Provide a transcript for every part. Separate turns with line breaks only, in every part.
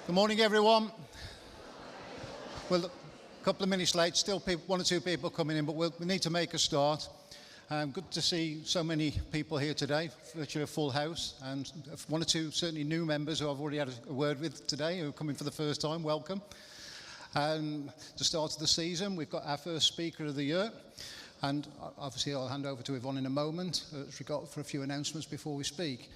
Good morning, everyone. Well, a couple of minutes late, still one or two people coming in, but we need to make a start. Good to see so many people here today, virtually a full house, and one or two certainly new members who I've already had a word with today who are coming for the first time. Welcome. And the start of the season, we've got our first speaker of the year, and obviously I'll hand over to Yvonne in a moment for a few announcements before we speak.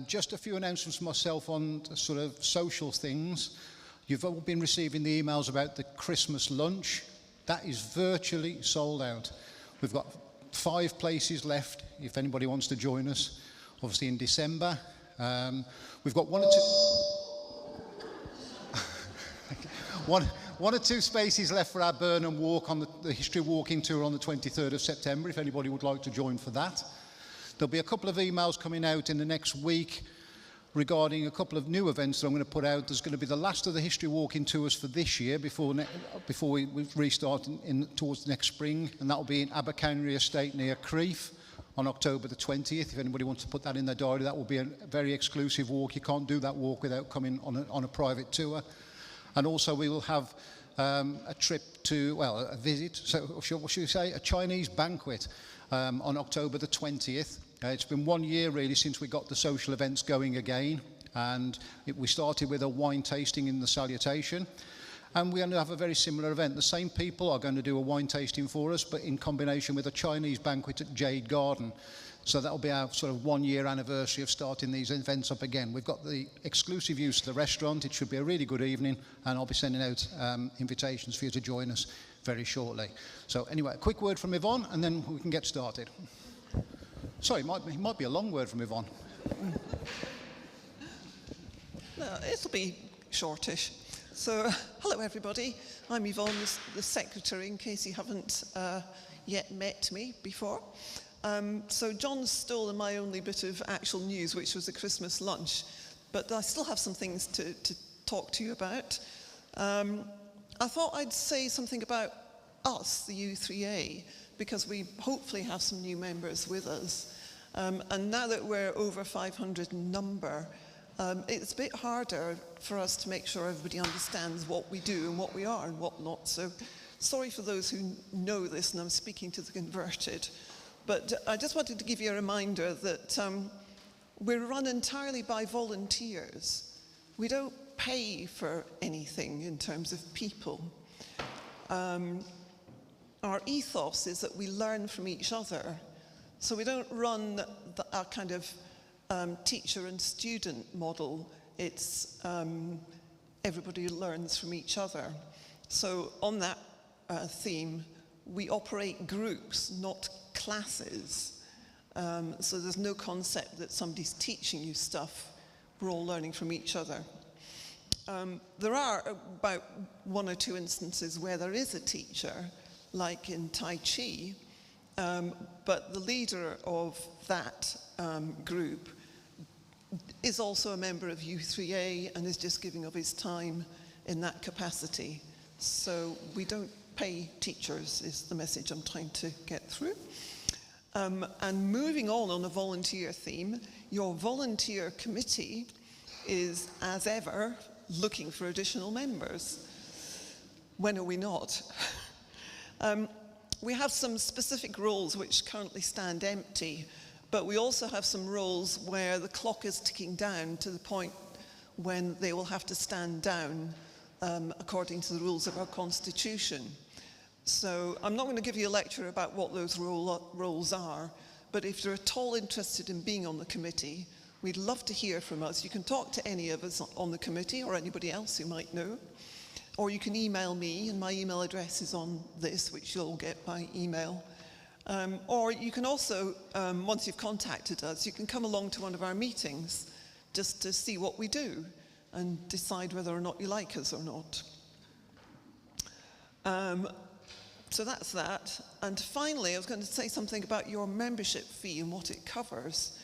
Just a few announcements myself on sort of social things. You've all been receiving the emails about the Christmas lunch. That is virtually sold out. We've got 5 places left if anybody wants to join us, obviously in December. We've got one or two spaces left for our Burnham Walk on the History Walking Tour on the 23rd of September, if anybody would like to join for that. There'll be a couple of emails coming out in the next week regarding a couple of new events that I'm going to put out. There's going to be the last of the History Walking Tours for this year before we restart towards next spring, and that will be in Abercanry Estate near Crieff on October the 20th. If anybody wants to put that in their diary, that will be a very exclusive walk. You can't do that walk without coming on a private tour. And also we will have a trip to, well, a visit, so what should we say, a Chinese banquet on October the 20th. It's been 1 year really since we got the social events going again, and we started with a wine tasting in the salutation, and we're going to have a very similar event. The same people are going to do a wine tasting for us, but in combination with a Chinese banquet at Jade Garden. So that'll be our sort of 1 year anniversary of starting these events up again. We've got the exclusive use of the restaurant. It should be a really good evening, and I'll be sending out invitations for you to join us very shortly. So anyway, a quick word from Yvonne, and then we can get started. Sorry, it might be a long word from Yvonne.
No, it'll be shortish. So, hello everybody. I'm Yvonne, the secretary, in case you haven't yet met me before. So John's stolen my only bit of actual news, which was the Christmas lunch, but I still have some things to talk to you about. I thought I'd say something about us, the U3A, because we hopefully have some new members with us. And now that we're over 500 in number, it's a bit harder for us to make sure everybody understands what we do and what we are and what not. So sorry for those who know this, and I'm speaking to the converted. But I just wanted to give you a reminder that we're run entirely by volunteers. We don't pay for anything in terms of people. Our ethos is that we learn from each other. So we don't run a kind of teacher and student model. It's everybody learns from each other. So on that theme, we operate groups, not classes. So there's no concept that somebody's teaching you stuff. We're all learning from each other. There are about 1 or 2 instances where there is a teacher, like in Tai Chi, but the leader of that group is also a member of U3A and is just giving of his time in that capacity. So we don't pay teachers, is the message I'm trying to get through. And moving on a volunteer theme, your volunteer committee is, as ever, looking for additional members. When are we not? We have some specific roles which currently stand empty, but we also have some roles where the clock is ticking down to the point when they will have to stand down according to the rules of our constitution. So I'm not going to give you a lecture about what those roles are, but if you're at all interested in being on the committee, we'd love to hear from us. You can talk to any of us on the committee or anybody else you might know. Or you can email me, and my email address is on this, which you'll get by email. Or you can also, once you've contacted us, you can come along to one of our meetings just to see what we do and decide whether or not you like us or not. So that's that. And finally, I was going to say something about your membership fee and what it covers.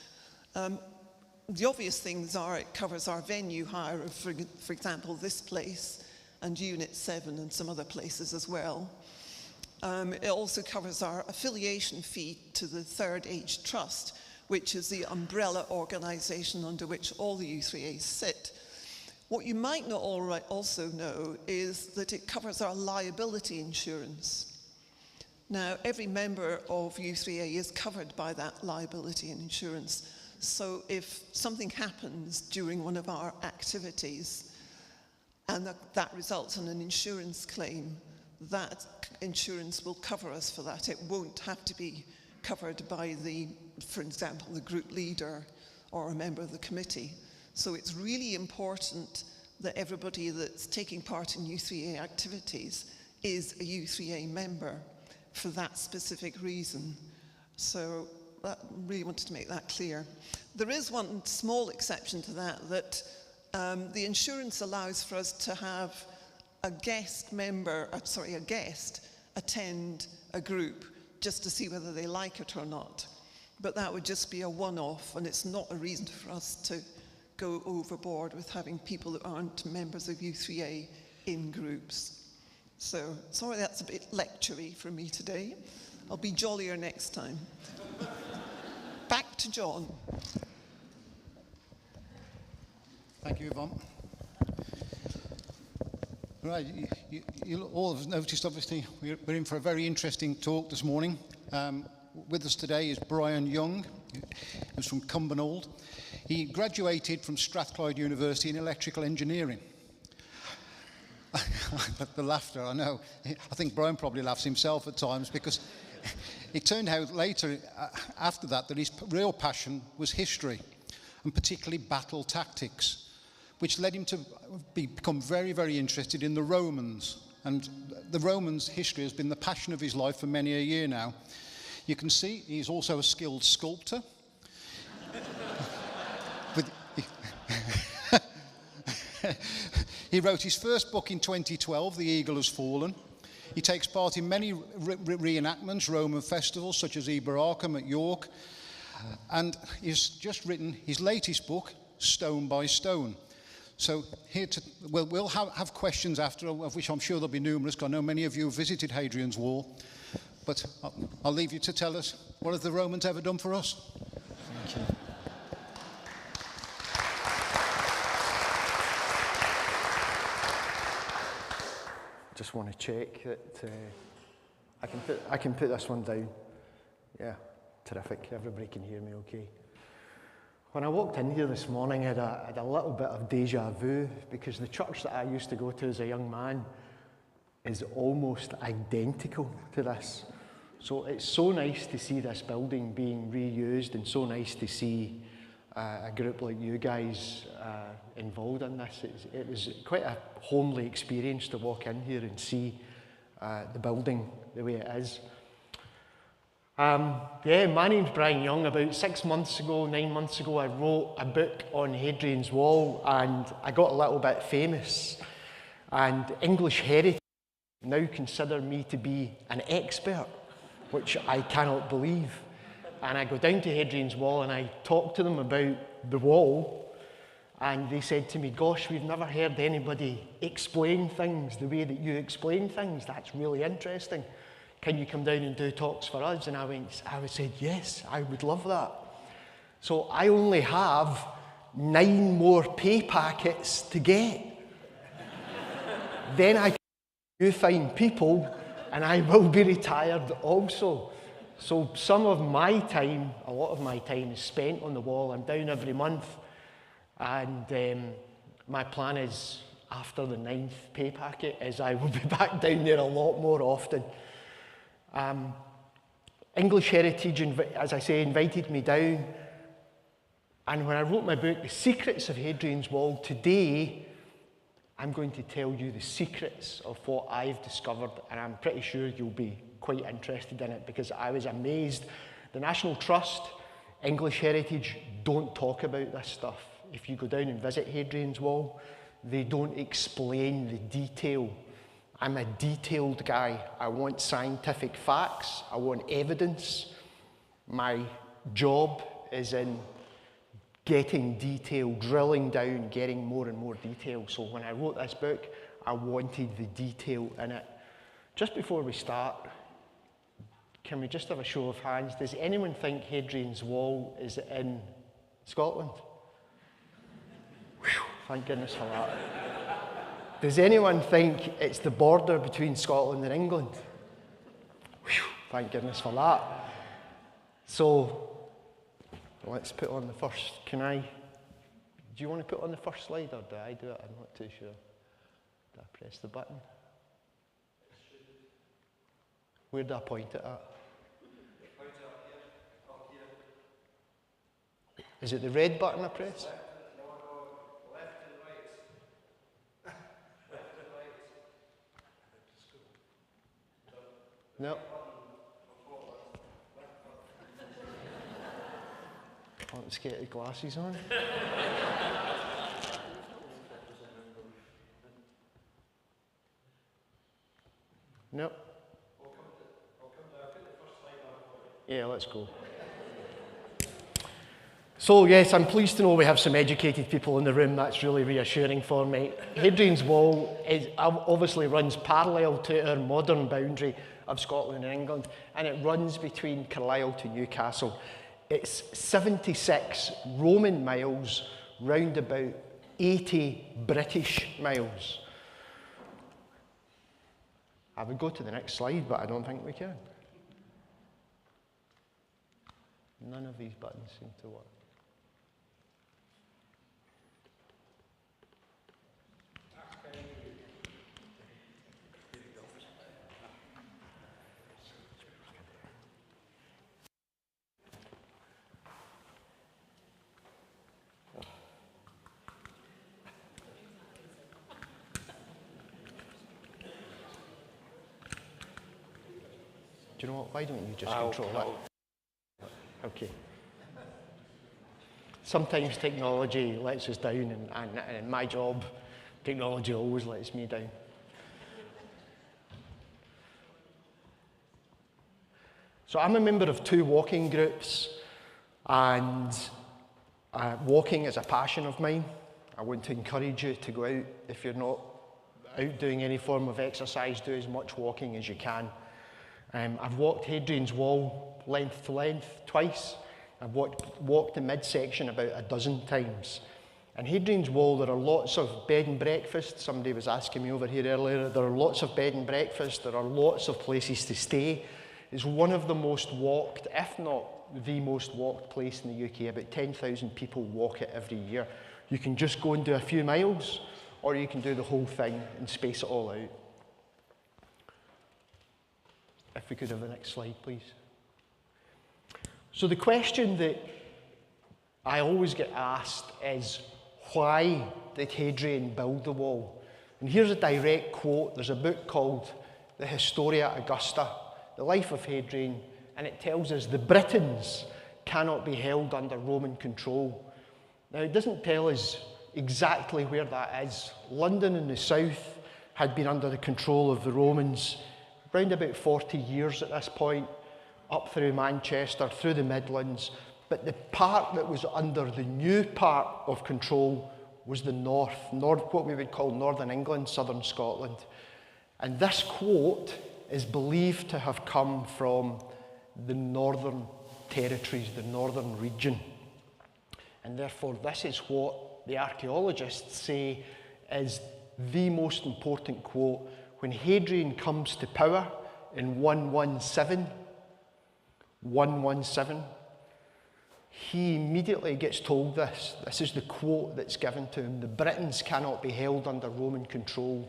The obvious things are it covers our venue hire of, for example, this place, and Unit 7 and some other places as well. It also covers our affiliation fee to the Third Age Trust, which is the umbrella organisation under which all the U3As sit. What you might not also know is that it covers our liability insurance. Now, every member of U3A is covered by that liability insurance. So if something happens during one of our activities and that results in an insurance claim, that insurance will cover us for that. It won't have to be covered by for example, the group leader or a member of the committee. So it's really important that everybody that's taking part in U3A activities is a U3A member for that specific reason. So I really wanted to make that clear. There is one small exception to that the insurance allows for us to have a guest attend a group just to see whether they like it or not. But that would just be a one-off, and it's not a reason for us to go overboard with having people that aren't members of U3A in groups. So, sorry that's a bit lectury for me today. I'll be jollier next time. Back to John.
Thank you, Yvonne. Right, you all have noticed, obviously, we're in for a very interesting talk this morning. With us today is Brian Young, who's from Cumbernauld. He graduated from Strathclyde University in electrical engineering. The laughter, I know. I think Brian probably laughs himself at times, because it turned out later, after that his real passion was history, and particularly battle tactics, which led him to become very, very interested in the Romans. And the Romans' history has been the passion of his life for many a year now. You can see he's also a skilled sculptor. He wrote his first book in 2012, The Eagle Has Fallen. He takes part in many reenactments, Roman festivals, such as Eber Arkham at York. And he's just written his latest book, Stone by Stone. So we'll have questions after, of which I'm sure there'll be numerous, because I know many of you have visited Hadrian's Wall. But I'll leave you to tell us, what have the Romans ever done for us?
Thank you. Just want to check that I can put this one down. Yeah, terrific. Everybody can hear me okay. When I walked in here this morning, I had a little bit of deja vu, because the church that I used to go to as a young man is almost identical to this. So it's so nice to see this building being reused, and so nice to see a group like you guys involved in this. It was quite a homely experience to walk in here and see the building the way it is. Yeah, my name's Brian Young. About 9 months ago, I wrote a book on Hadrian's Wall, and I got a little bit famous. And English Heritage now consider me to be an expert, which I cannot believe. And I go down to Hadrian's Wall and I talk to them about the wall, and they said to me, "Gosh, we've never heard anybody explain things the way that you explain things. That's really interesting. Can you come down and do talks for us?" And I said, "Yes, I would love that." So I only have 9 more pay packets to get. Then I can you fine people, and I will be retired also. So some of my time, a lot of my time, is spent on the wall. I'm down every month, and my plan is, after the 9th pay packet, is I will be back down there a lot more often. English Heritage, as I say, invited me down, and when I wrote my book, The Secrets of Hadrian's Wall, today I'm going to tell you the secrets of what I've discovered, and I'm pretty sure you'll be quite interested in it, because I was amazed. The National Trust, English Heritage, don't talk about this stuff. If you go down and visit Hadrian's Wall, they don't explain the detail. I'm a detailed guy. I want scientific facts. I want evidence. My job is in getting detail, drilling down, getting more and more detail. So when I wrote this book, I wanted the detail in it. Just before we start, can we just have a show of hands? Does anyone think Hadrian's Wall is in Scotland? Whew. Thank goodness for that. Does anyone think it's the border between Scotland and England? Whew, thank goodness for that. So, let's put on the first. Do you want to put on the first slide, or do I do it? I'm not too sure. Do I press the button? Where do I point it at? Is it the red button I press?
Left and right. Left and right.
No. Let's get the glasses on. No. Yeah, let's go. So yes, I'm pleased to know we have some educated people in the room. That's really reassuring for me. Hadrian's Wall obviously runs parallel to our modern boundary of Scotland and England, and it runs between Carlisle to Newcastle. It's 76 Roman miles, round about 80 British miles. I would go to the next slide, but I don't think we can. None of these buttons seem to work. Do you know what? Why don't you just control it? Okay. Sometimes technology lets us down, and in my job, technology always lets me down. So I'm a member of 2 walking groups, and walking is a passion of mine. I want to encourage you to go out. If you're not out doing any form of exercise, do as much walking as you can. I've walked Hadrian's Wall length to length twice. I've walked the midsection about a dozen times. And Hadrian's Wall, there are lots of bed and breakfast. Somebody was asking me over here earlier. There are lots of bed and breakfast. There are lots of places to stay. It's one of the most walked, if not the most walked place in the UK. About 10,000 people walk it every year. You can just go and do a few miles, or you can do the whole thing and space it all out. If we could have the next slide, please. So the question that I always get asked is, why did Hadrian build the wall? And here's a direct quote. There's a book called The Historia Augusta, The Life of Hadrian, and it tells us the Britons cannot be held under Roman control. Now, it doesn't tell us exactly where that is. London in the south had been under the control of the Romans around about 40 years at this point, up through Manchester, through the Midlands. But the part that was under the new part of control was the north, what we would call Northern England, Southern Scotland. And this quote is believed to have come from the northern territories, the northern region. And therefore, this is what the archaeologists say is the most important quote. When Hadrian comes to power in 117, he immediately gets told this. This is the quote that's given to him. The Britons cannot be held under Roman control.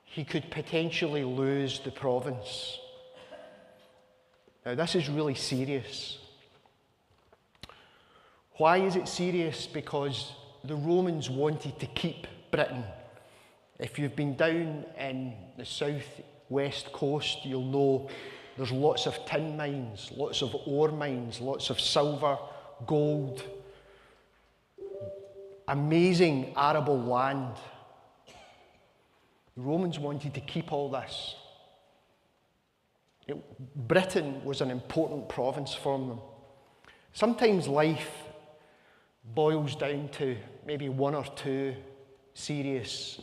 He could potentially lose the province. Now, this is really serious. Why is it serious? Because the Romans wanted to keep Britain. If you've been down in the south-west coast, you'll know there's lots of tin mines, lots of ore mines, lots of silver, gold, amazing arable land. The Romans wanted to keep all this. Britain was an important province for them. Sometimes life boils down to maybe 1 or 2 serious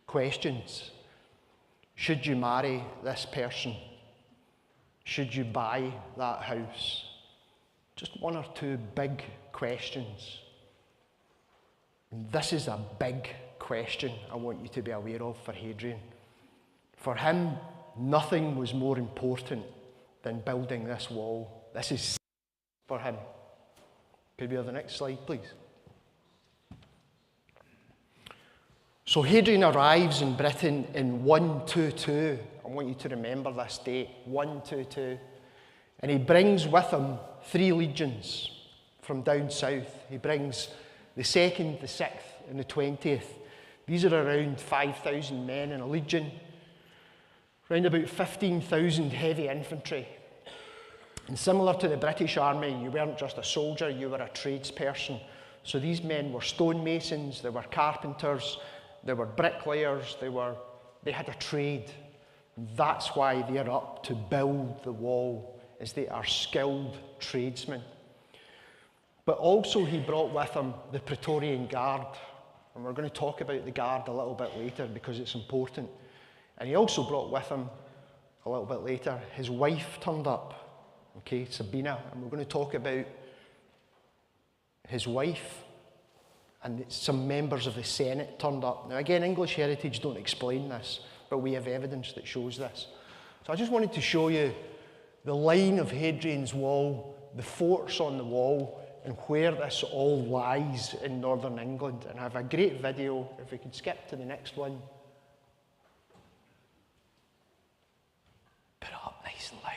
questions. Should you marry this person? Should you buy that house? Just 1 or 2 big questions. And this is a big question I want you to be aware of for Hadrian. For him, nothing was more important than building this wall. This is for him. Could we have the next slide, please? So Hadrian arrives in Britain in 122. I want you to remember this date, 122. And he brings with him 3 legions from down south. He brings the 2nd, the 6th, and the 20th. These are around 5,000 men in a legion. Around about 15,000 heavy infantry. And similar to the British Army, you weren't just a soldier, you were a tradesperson. So these men were stonemasons, they were carpenters, they were bricklayers, they had a trade. That's why they're up to build the wall, as they are skilled tradesmen. But also he brought with him the Praetorian Guard. And we're going to talk about the Guard a little bit later because it's important. And he also brought with him, a little bit later, his wife turned up, okay, Sabina. And we're going to talk about his wife, and some members of the Senate turned up. Now again, English heritage don't explain this, but we have evidence that shows this. So I just wanted to show you the line of Hadrian's Wall, the forts on the wall, and where this all lies in northern England. And I have a great video, if we could skip to the next one. Put it up nice and loud.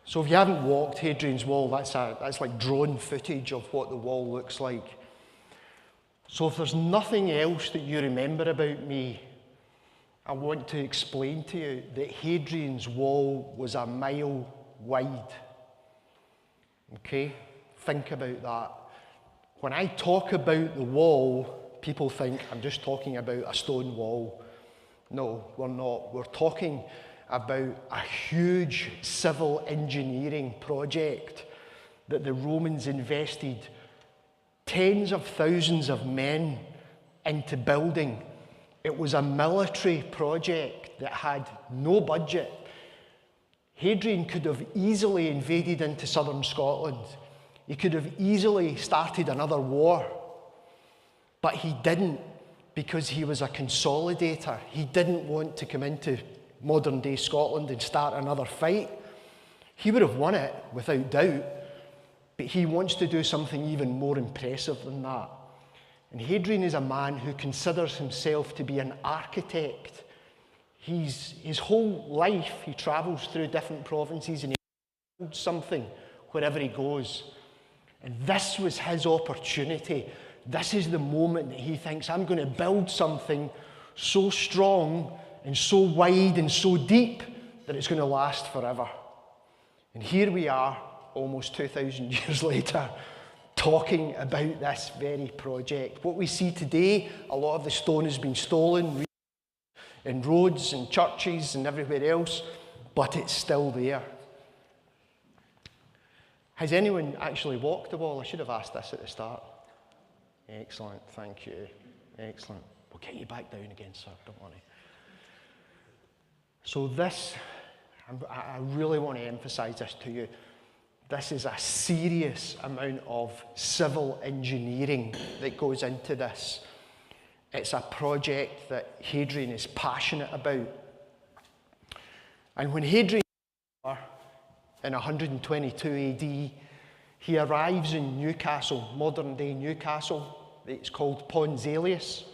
So if you haven't walked Hadrian's Wall, that's like drone footage of what the wall looks like. So if there's nothing else that you remember about me, I want to explain to you that Hadrian's Wall was a mile wide. Okay? Think about that. When I talk about the wall, people think I'm just talking about a stone wall. No, we're not. We're talking about a huge civil engineering project that the Romans invested tens of thousands of men into building. It was a military project that had no budget. Hadrian could have easily invaded into southern Scotland. He could have easily started another war, but he didn't, because he was a consolidator. He didn't want to come into modern day Scotland and start another fight. He would have won it without doubt, but he wants to do something even more impressive than that. And Hadrian is a man who considers himself to be an architect. His whole life he travels through different provinces and he builds something wherever he goes. And this was his opportunity. This is the moment that he thinks, I'm going to build something so strong and so wide and so deep that it's going to last forever. And here we are, almost 2,000 years later, talking about this very project. What we see today, a lot of the stone has been stolen in roads and churches and everywhere else, but it's still there. Has anyone actually walked the wall? I should have asked this at the start. Excellent, thank you. Excellent. We'll get you back down again, sir, don't worry. So this, I really want to emphasise this to you. This is a serious amount of civil engineering that goes into this. It's a project that Hadrian is passionate about. And when Hadrian, in 122 AD, he arrives in Newcastle, modern day Newcastle. It's called Pons Aelius.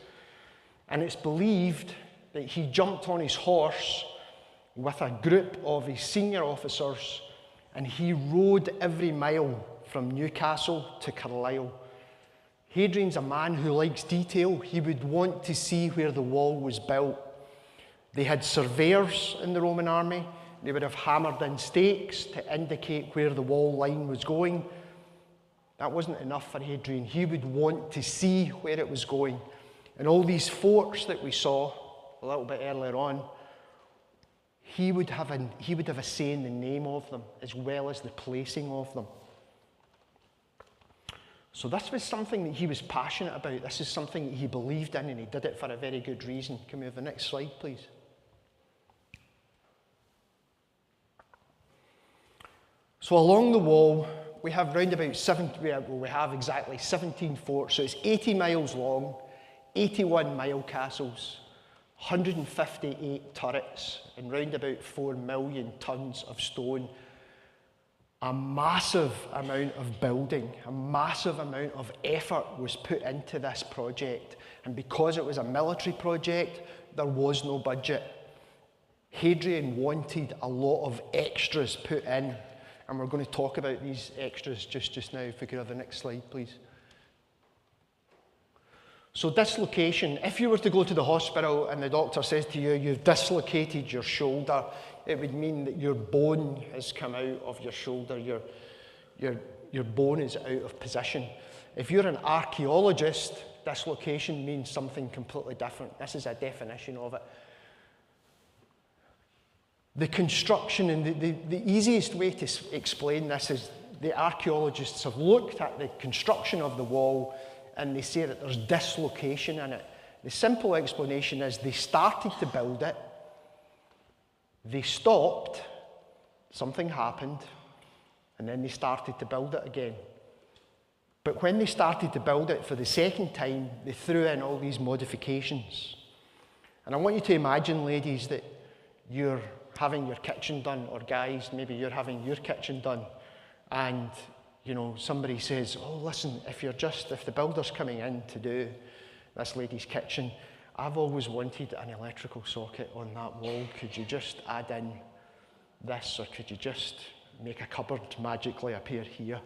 And it's believed that he jumped on his horse with a group of his senior officers, and he rode every mile from Newcastle to Carlisle. Hadrian's a man who likes detail. He would want to see where the wall was built. They had surveyors in the Roman army. They would have hammered in stakes to indicate where the wall line was going. That wasn't enough for Hadrian. He would want to see where it was going. And all these forts that we saw a little bit earlier on, he would have a say in the name of them as well as the placing of them. So this was something that he was passionate about. This is something that he believed in, and he did it for a very good reason. Can we have the next slide, please? So along the wall, we have round about we have exactly 17 forts. So it's 80 miles long, 81 mile castles, 158 turrets, and round about 4 million tons of stone. A massive amount of building, a massive amount of effort was put into this project. And because it was a military project, there was no budget. Hadrian wanted a lot of extras put in. And we're going to talk about these extras just now. If we could have the next slide, please. So dislocation, if you were to go to the hospital and the doctor says to you, you've dislocated your shoulder, it would mean that your bone has come out of your shoulder, your bone is out of position. If you're an archaeologist, dislocation means something completely different. This is a definition of it. The construction, and the easiest way to explain this is the archaeologists have looked at the construction of the wall and they say that there's dislocation in it. The simple explanation is they started to build it, they stopped, something happened, and then they started to build it again. But when they started to build it for the second time, they threw in all these modifications. And I want you to imagine, ladies, that you're having your kitchen done, or guys, maybe you're having your kitchen done, and somebody says, oh, listen, if the builder's coming in to do this lady's kitchen, I've always wanted an electrical socket on that wall. Could you just add in this, or could you just make a cupboard magically appear here?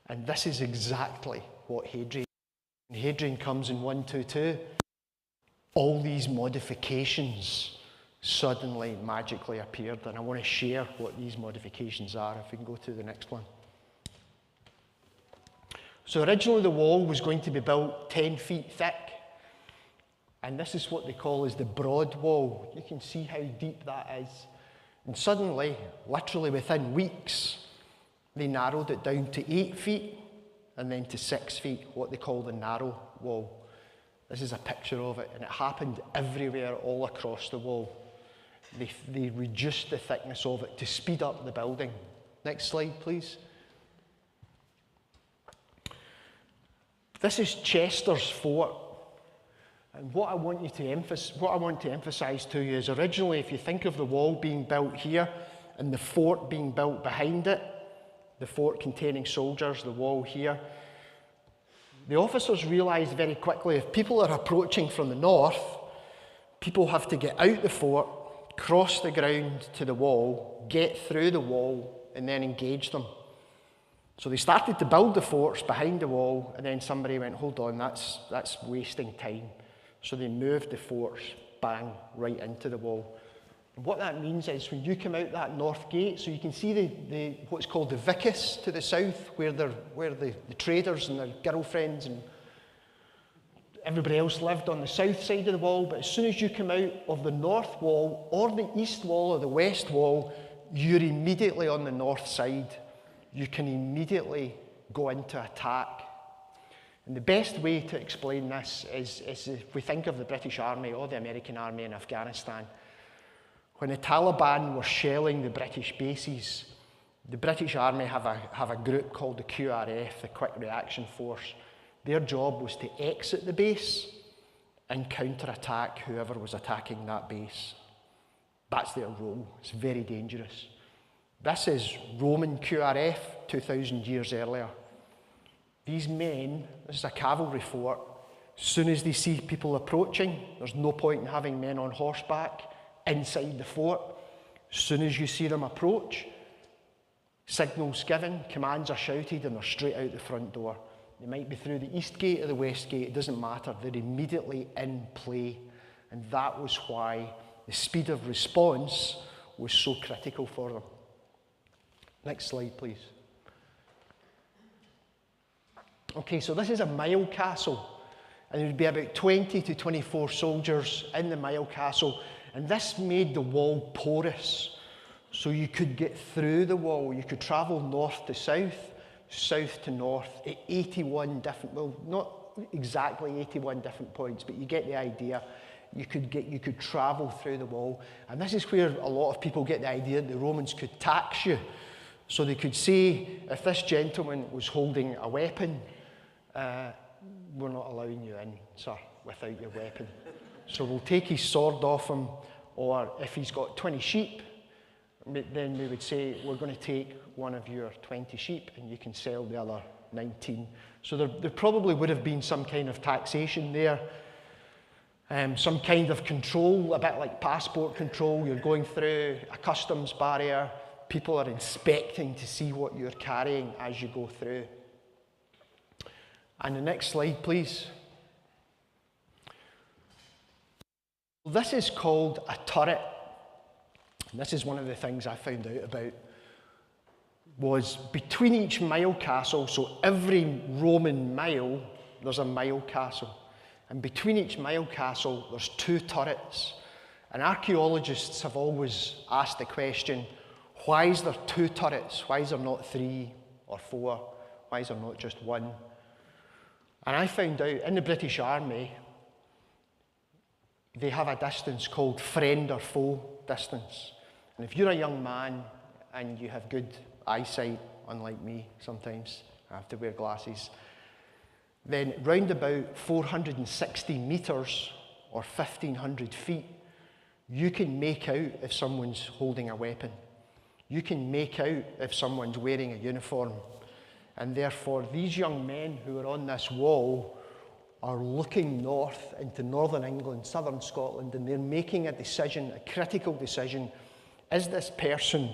And this is exactly what Hadrian comes in 122. All these modifications suddenly magically appeared, and I want to share what these modifications are. If we can go to the next one. So originally the wall was going to be built 10 feet thick, and this is what they call as the broad wall. You can see how deep that is. And suddenly, literally within weeks, they narrowed it down to 8 feet and then to 6 feet, what they call the narrow wall. This is a picture of it, and it happened everywhere all across the wall. They reduced the thickness of it to speed up the building. Next slide, please. This is Chester's Fort. And what I want to emphasize to you is originally, if you think of the wall being built here and the fort being built behind it, the fort containing soldiers, the wall here, the officers realized very quickly if people are approaching from the north, people have to get out the fort, cross the ground to the wall, get through the wall, and then engage them. So they started to build the forts behind the wall, and then somebody went, hold on, that's wasting time. So they moved the forts, bang, right into the wall. And what that means is when you come out that north gate, so you can see what's called the vicus to the south, where the traders and their girlfriends and everybody else lived on the south side of the wall. But as soon as you come out of the north wall, or the east wall, or the west wall, you're immediately on the north side. you can immediately go into attack. And the best way to explain this is if we think of the British Army or the American Army in Afghanistan. When the Taliban were shelling the British bases, the British Army have a group called the QRF, the Quick Reaction Force. Their job was to exit the base and counterattack whoever was attacking that base. That's their role. It's very dangerous. This is Roman QRF 2,000 years earlier. These men, this is a cavalry fort, as soon as they see people approaching, there's no point in having men on horseback inside the fort. As soon as you see them approach, signals given, commands are shouted, and they're straight out the front door. They might be through the east gate or the west gate, it doesn't matter. They're immediately in play. And that was why the speed of response was so critical for them. Next slide, please. Okay, so this is a mile castle. And there would be about 20 to 24 soldiers in the mile castle. And this made the wall porous. So you could get through the wall. You could travel north to south, south to north at 81 different, well, not exactly 81 different points, but you get the idea. You could travel through the wall. And this is where a lot of people get the idea that the Romans could tax you. So they could say, if this gentleman was holding a weapon, we're not allowing you in, sir, without your weapon. So we'll take his sword off him, or if he's got 20 sheep, then we would say, we're going to take one of your 20 sheep and you can sell the other 19. So there probably would have been some kind of taxation there, some kind of control, a bit like passport control. You're going through a customs barrier. People are inspecting to see what you're carrying as you go through. And the next slide, please. This is called a turret. And this is one of the things I found out about, was between each mile castle, so every Roman mile, there's a mile castle. And between each mile castle, there's 2 turrets. And archaeologists have always asked the question, why is there 2 turrets? Why is there not 3 or 4? Why is there not just 1? And I found out in the British Army, they have a distance called friend or foe distance. And if you're a young man and you have good eyesight, unlike me sometimes, I have to wear glasses, then round about 460 metres or 1,500 feet, you can make out if someone's holding a weapon. You can make out if someone's wearing a uniform. And therefore, these young men who are on this wall are looking north into northern England, southern Scotland, and they're making a decision, a critical decision. Is this person,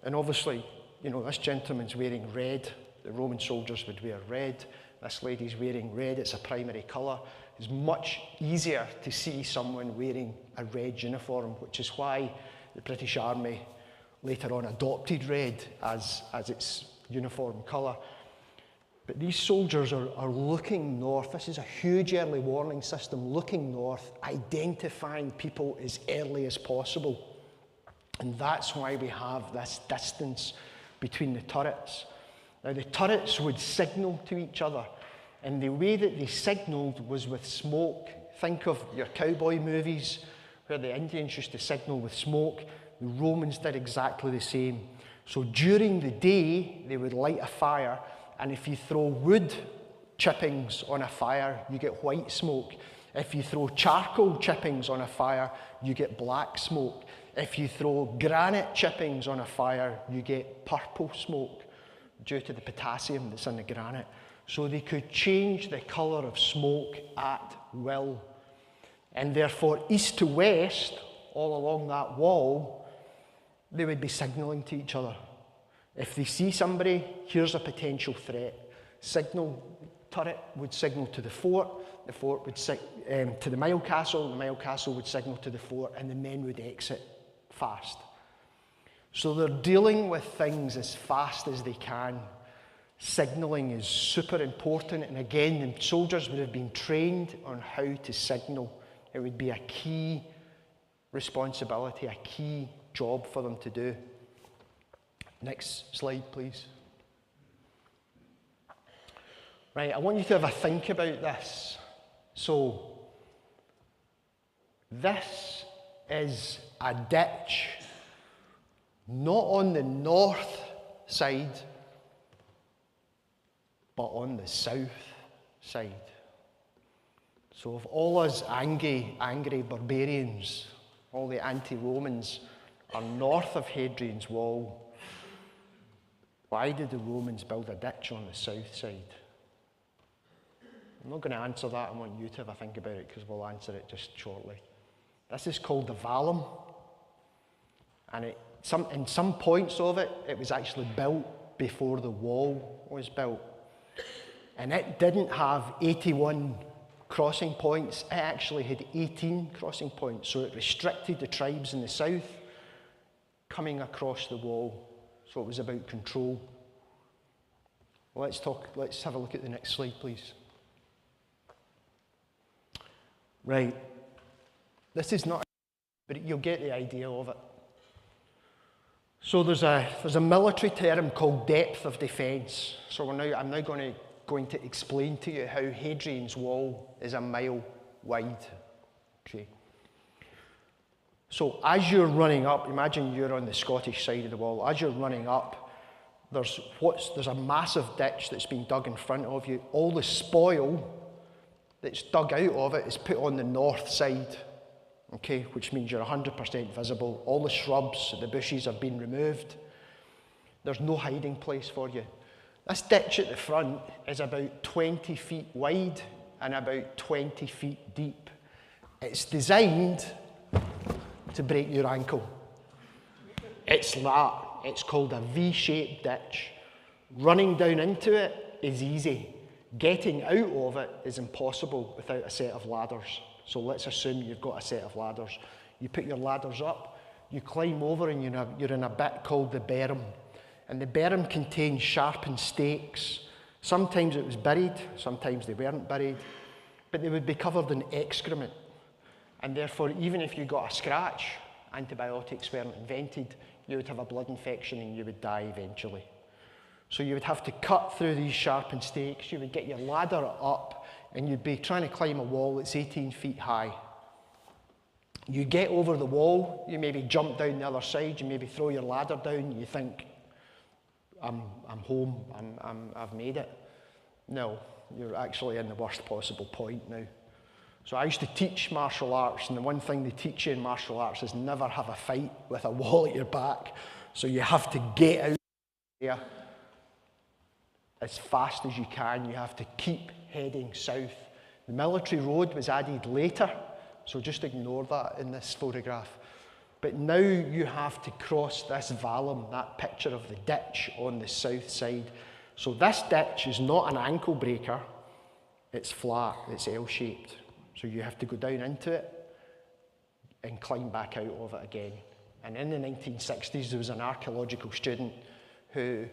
and obviously, you know, this gentleman's wearing red. The Roman soldiers would wear red. This lady's wearing red. It's a primary colour. It's much easier to see someone wearing a red uniform, which is why the British Army later on adopted red as its uniform colour. But these soldiers are looking north. This is a huge early warning system, looking north, identifying people as early as possible. And that's why we have this distance between the turrets. Now, the turrets would signal to each other, and the way that they signalled was with smoke. Think of your cowboy movies, where the Indians used to signal with smoke. The Romans did exactly the same. So during the day, they would light a fire, and if you throw wood chippings on a fire, you get white smoke. If you throw charcoal chippings on a fire, you get black smoke. If you throw granite chippings on a fire, you get purple smoke due to the potassium that's in the granite. So they could change the colour of smoke at will. And therefore, east to west, all along that wall, they would be signalling to each other. If they see somebody, here's a potential threat. Turret would signal to the fort would to the mile castle would signal to the fort, and the men would exit fast. So they're dealing with things as fast as they can. Signalling is super important, and again, the soldiers would have been trained on how to signal. It would be a key responsibility, a key job for them to do. Next slide, please. Right, I want you to have a think about this. So, this is a ditch, not on the north side, but on the south side. So if all us angry barbarians, all the anti-Romans, are north of Hadrian's Wall, why did the Romans build a ditch on the south side? I'm not going to answer that. I want you to have a think about it, because we'll answer it just shortly. This is called the Vallum, and in some points of it, it was actually built before the wall was built. And it didn't have 81 crossing points, it actually had 18 crossing points, so it restricted the tribes in the south coming across the wall. So it was about control. Let's have a look at the next slide, please. Right, this is not, but you'll get the idea of it. So there's a military term called depth of defence. So I'm now going to explain to you how Hadrian's Wall is a mile wide. Okay. So as you're running up, imagine you're on the Scottish side of the wall. As you're running up, there's a massive ditch that's been dug in front of you. All the spoil that's dug out of it is put on the north side, okay, which means you're 100% visible. All the shrubs, the bushes have been removed. There's no hiding place for you. This ditch at the front is about 20 feet wide and about 20 feet deep. It's designed to break your ankle. It's that. It's called a V-shaped ditch. Running down into it is easy. Getting out of it is impossible without a set of ladders. So let's assume you've got a set of ladders. You put your ladders up, you climb over, and you're in a bit called the berm. And the berm contains sharpened stakes. Sometimes it was buried, sometimes they weren't buried, but they would be covered in excrement. And therefore, even if you got a scratch, antibiotics weren't invented, you would have a blood infection and you would die eventually. So you would have to cut through these sharpened stakes, you would get your ladder up, and you'd be trying to climb a wall that's 18 feet high. You get over the wall, you maybe jump down the other side, you maybe throw your ladder down, you think, I'm home, I've made it. No, you're actually in the worst possible point now. So I used to teach martial arts, and the one thing they teach you in martial arts is never have a fight with a wall at your back. So you have to get out there as fast as you can. You have to keep heading south. The military road was added later, so just ignore that in this photograph. But now you have to cross this vallum, that picture of the ditch on the south side. So this ditch is not an ankle breaker, it's flat, it's L-shaped. So you have to go down into it and climb back out of it again. And in the 1960s, there was an archaeological student who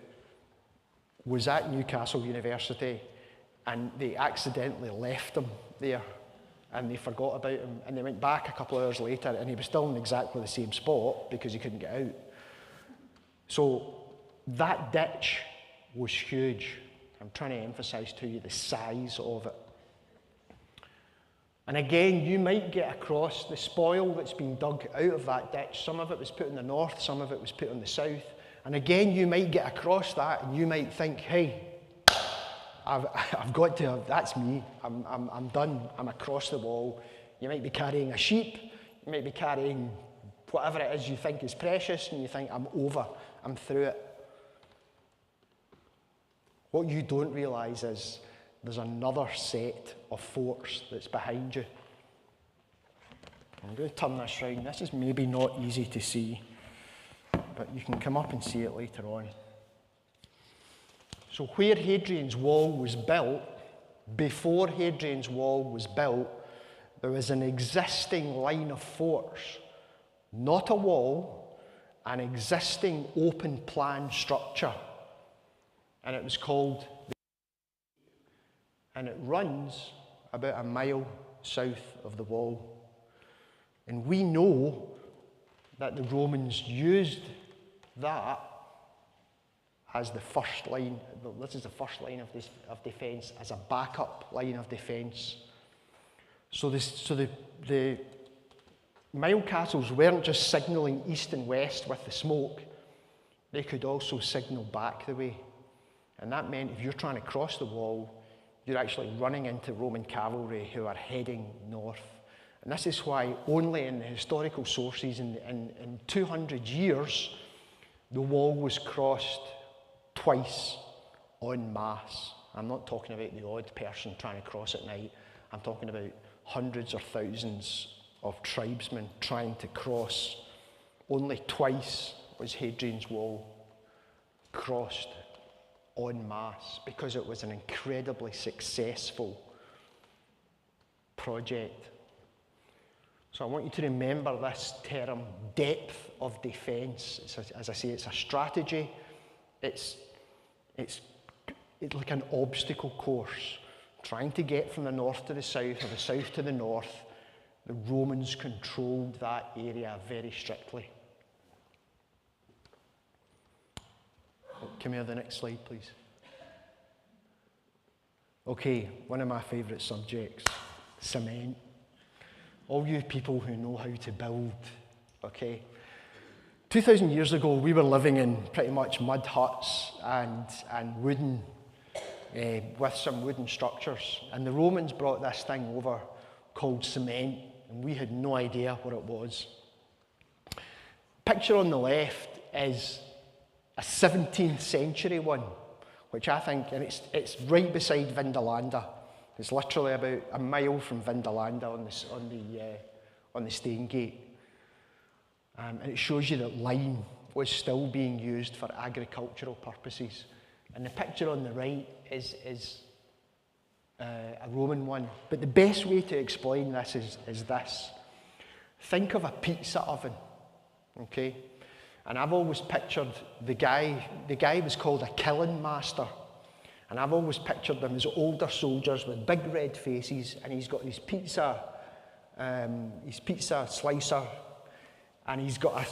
was at Newcastle University, and they accidentally left him there, and they forgot about him, and they went back a couple of hours later, and he was still in exactly the same spot because he couldn't get out. So that ditch was huge. I'm trying to emphasize to you the size of it. And again, you might get across the spoil that's been dug out of that ditch. Some of it was put in the north, some of it was put in the south. And again, you might get across that, and you might think, hey, I've got to, that's me, I'm done, I'm across the wall. You might be carrying a sheep, you might be carrying whatever it is you think is precious, and you think, I'm over, I'm through it. What you don't realise is there's another set of forts that's behind you. I'm going to turn this round. This is maybe not easy to see, but you can come up and see it later on. So where Hadrian's Wall was built, before Hadrian's Wall was built, there was an existing line of forts, not a wall, an existing open plan structure. And it was called, and it runs about a mile south of the wall. And we know that the Romans used that as the first line. This is the first line of defence, as a backup line of defence. So the mile castles weren't just signalling east and west with the smoke, they could also signal back the way. And that meant if you're trying to cross the wall, you're actually running into Roman cavalry who are heading north. And this is why only in the historical sources in 200 years, the wall was crossed twice en masse. I'm not talking about the odd person trying to cross at night. I'm talking about hundreds or thousands of tribesmen trying to cross. Only twice was Hadrian's Wall crossed en masse, because it was an incredibly successful project. So I want you to remember this term, depth of defence. As I say, it's a strategy. It's like an obstacle course, trying to get from the north to the south or the south to the north. The Romans controlled that area very strictly. Can we have the next slide, please? Okay, one of my favourite subjects, cement. All you people who know how to build, okay? 2,000 years ago, we were living in pretty much mud huts and wooden, with some wooden structures. And the Romans brought this thing over called cement, and we had no idea what it was. Picture on the left is a 17th century one, which I think, and it's right beside Vindolanda. It's literally about a mile from Vindolanda on the Stane Gate. And it shows you that lime was still being used for agricultural purposes. And the picture on the right is a Roman one. But the best way to explain this is this. Think of a pizza oven, okay? And I've always pictured the guy was called a kiln master. And I've always pictured them as older soldiers with big red faces, and he's got his pizza slicer, and he's got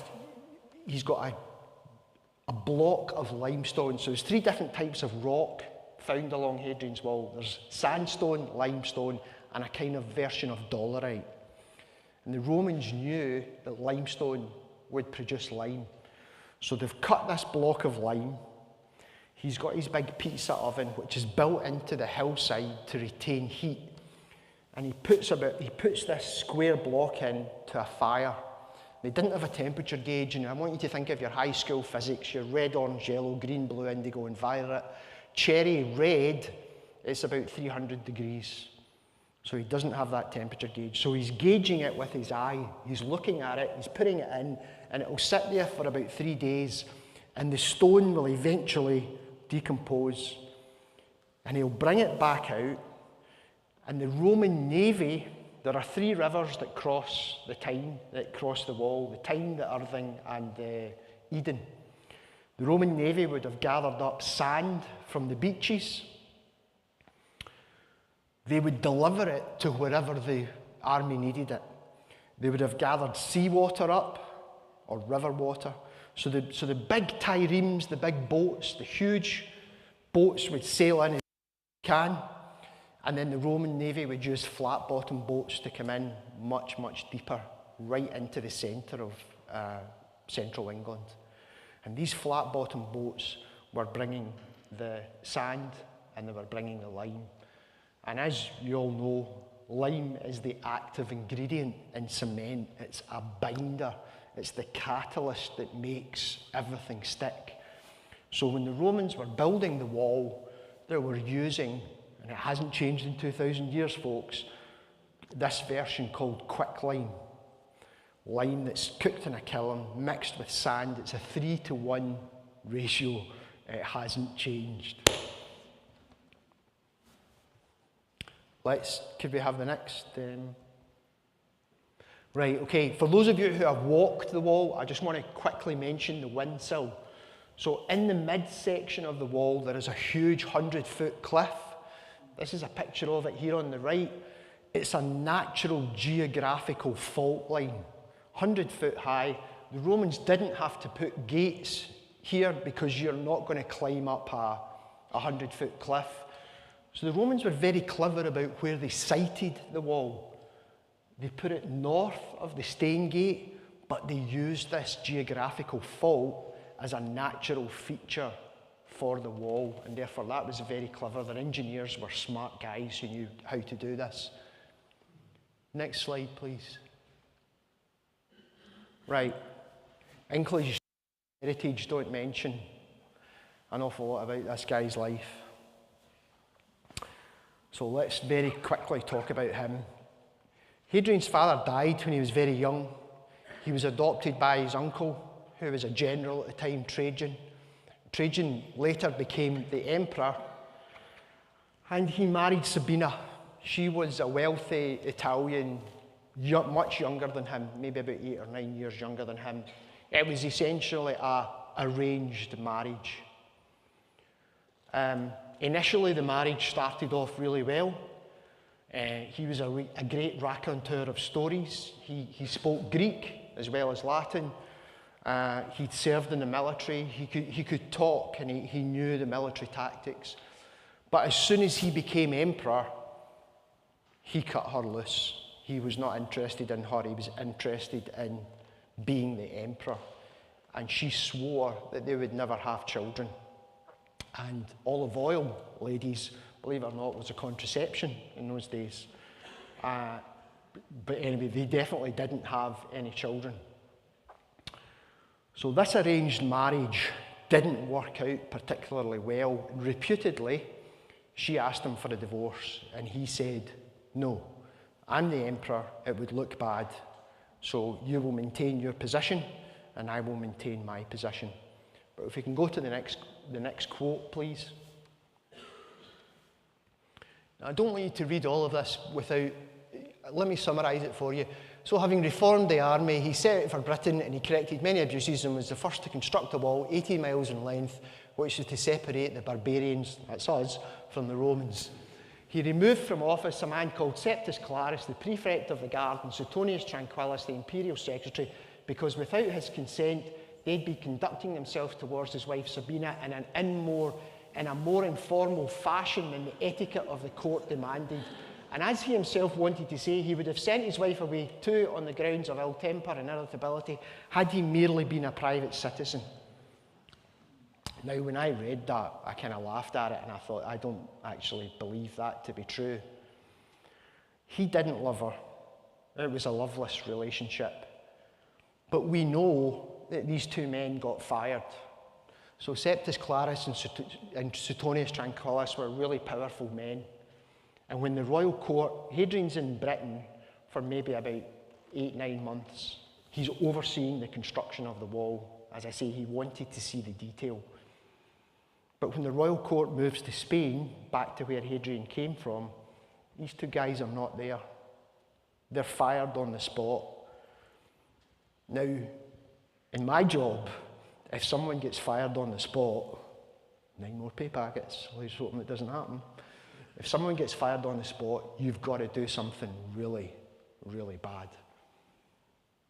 a block of limestone. So there's 3 different types of rock found along Hadrian's Wall. There's sandstone, limestone, and a kind of version of dolerite. And the Romans knew that limestone would produce lime. So they've cut this block of lime. He's got his big pizza oven, which is built into the hillside to retain heat. And he puts this square block in to a fire. They didn't have a temperature gauge, and I want you to think of your high school physics, your red, orange, yellow, green, blue, indigo, and violet. Cherry red, it's about 300 degrees. So he doesn't have that temperature gauge. So he's gauging it with his eye. He's looking at it, he's putting it in, and it will sit there for about 3 days, and the stone will eventually decompose, and he'll bring it back out. And the Roman navy, there are 3 rivers that cross the Tyne, that cross the wall, the Tyne, the Irving, and the Eden. The Roman navy would have gathered up sand from the beaches. They would deliver it to wherever the army needed it. They would have gathered seawater up, or river water. So the big triremes, the big boats, the huge boats would sail in as can, and then the Roman navy would use flat-bottom boats to come in much, much deeper, right into the centre of central England. And these flat-bottom boats were bringing the sand, and they were bringing the lime. And as you all know, lime is the active ingredient in cement. It's a binder. It's the catalyst that makes everything stick. So when the Romans were building the wall, they were using, and it hasn't changed in 2,000 years, folks, this version called quicklime. Lime that's cooked in a kiln, mixed with sand. It's a 3-to-1 ratio. It hasn't changed. Could we have the next? Right, okay, for those of you who have walked the wall, I just want to quickly mention the windsill. So in the midsection of the wall, there is a huge 100-foot cliff. This is a picture of it here on the right. It's a natural geographical fault line, 100 foot high. The Romans didn't have to put gates here because you're not going to climb up a 100-foot cliff. So the Romans were very clever about where they sited the wall. They put it north of the Stone Gate, but they used this geographical fault as a natural feature for the wall, and therefore that was very clever. Their engineers were smart guys who knew how to do this. Next slide, please. Right. English heritage don't mention an awful lot about this guy's life. So let's very quickly talk about him. Hadrian's father died when he was very young. He was adopted by his uncle, who was a general at the time, Trajan. Trajan later became the emperor, and he married Sabina. She was a wealthy Italian, much younger than him, maybe about 8 or 9 years younger than him. It was essentially an arranged marriage. Initially, the marriage started off really well. He was a great raconteur of stories. He spoke Greek as well as Latin. He'd served in the military. He could talk, and he knew the military tactics. But as soon as he became emperor, he cut her loose. He was not interested in her. He was interested in being the emperor. And she swore that they would never have children. And olive oil, ladies, believe it or not, was a contraception in those days. But anyway, they definitely didn't have any children. So this arranged marriage didn't work out particularly well. Reputedly, she asked him for a divorce, and he said, "No, I'm the emperor, it would look bad. So you will maintain your position, and I will maintain my position." But if we can go to the next quote, please. Now, I don't want you to read all of this without, let me summarise it for you. So having reformed the army, he set out for Britain, and he corrected many abuses and was the first to construct a wall 18 miles in length, which was to separate the barbarians, that's us, from the Romans. He removed from office a man called Septus Clarus, the prefect of the guard, and Suetonius Tranquillus, the imperial secretary, because without his consent, they'd be conducting themselves towards his wife Sabina in a more informal fashion than the etiquette of the court demanded. And as he himself wanted to say, he would have sent his wife away too on the grounds of ill temper and irritability had he merely been a private citizen. Now, when I read that, I kind of laughed at it, and I thought, I don't actually believe that to be true. He didn't love her. It was a loveless relationship. But we know that these two men got fired. So Septus Clarus and Suetonius Tranquillus were really powerful men. And when the royal court, Hadrian's in Britain for maybe about 8-9 months. He's overseeing the construction of the wall. As I say, he wanted to see the detail. But when the royal court moves to Spain, back to where Hadrian came from, these two guys are not there. They're fired on the spot. Now, in my job, if someone gets fired on the spot, 9 more pay packets, let's hope it doesn't happen. If someone gets fired on the spot, you've got to do something really, really bad.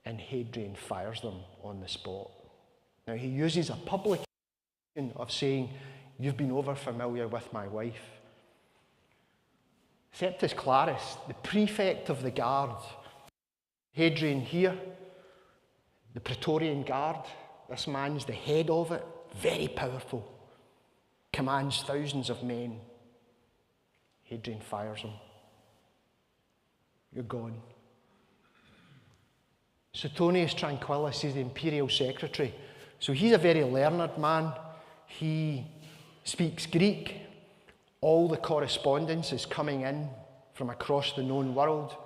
And Hadrian fires them on the spot. Now, he uses a public of saying, "You've been over familiar with my wife." Septus Clarus, the prefect of the guard, Hadrian here, the Praetorian Guard, this man's the head of it, very powerful, commands thousands of men. Hadrian fires him. You're gone. Suetonius Tranquillus is the imperial secretary. So he's a very learned man. He speaks Greek. All the correspondence is coming in from across the known world,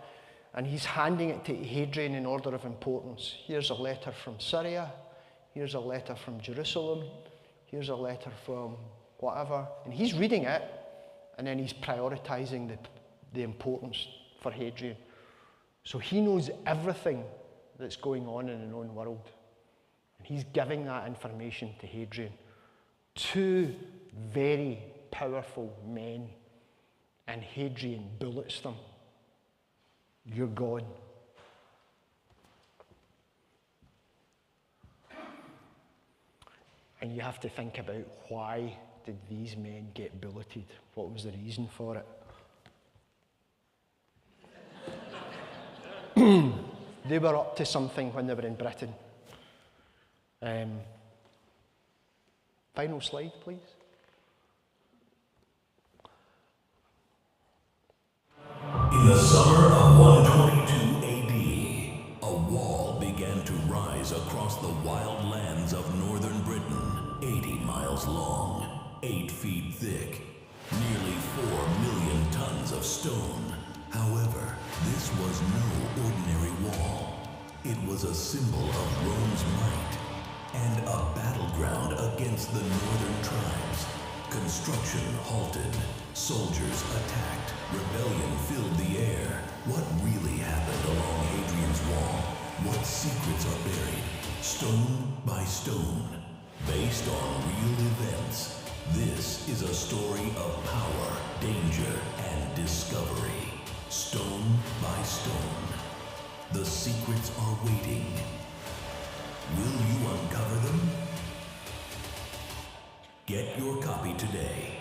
and he's handing it to Hadrian in order of importance. Here's a letter from Syria. Here's a letter from Jerusalem. Here's a letter from whatever. And he's reading it, and then he's prioritizing the importance for Hadrian. So he knows everything that's going on in the known world. And he's giving that information to Hadrian. Two very powerful men, and Hadrian bullets them. You're gone. And you have to think about, why did these men get bulleted? What was the reason for it? They were up to something when they were in Britain. Final slide, please.
In the summer of 122 AD, a wall began to rise across the wild lands of northern Britain, 80 miles long, 8 feet thick, nearly 4 million tons of stone. However, this was no ordinary wall. It was a symbol of Rome's might and a battleground against the northern tribes. Construction halted, soldiers attacked, rebellion filled the air. What really happened along Hadrian's Wall? What secrets are buried, stone by stone, based on real events? This is a story of power, danger, and discovery. Stone by stone. The secrets are waiting. Will you uncover them? Get your copy today.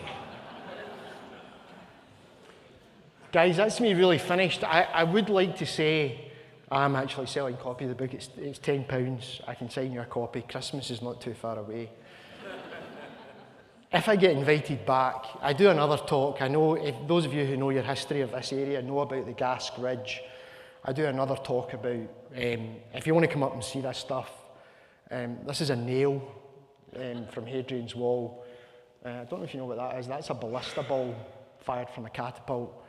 Guys, that's me really finished. I would like to say I'm actually selling a copy of the book. It's £10. I can sign you a copy. Christmas is not too far away. If I get invited back, I do another talk. I know, if those of you who know your history of this area know about the Gask Ridge. I do another talk about, if you want to come up and see this stuff, this is a nail from Hadrian's Wall. I don't know if you know what that is. That's a ballista ball fired from a catapult.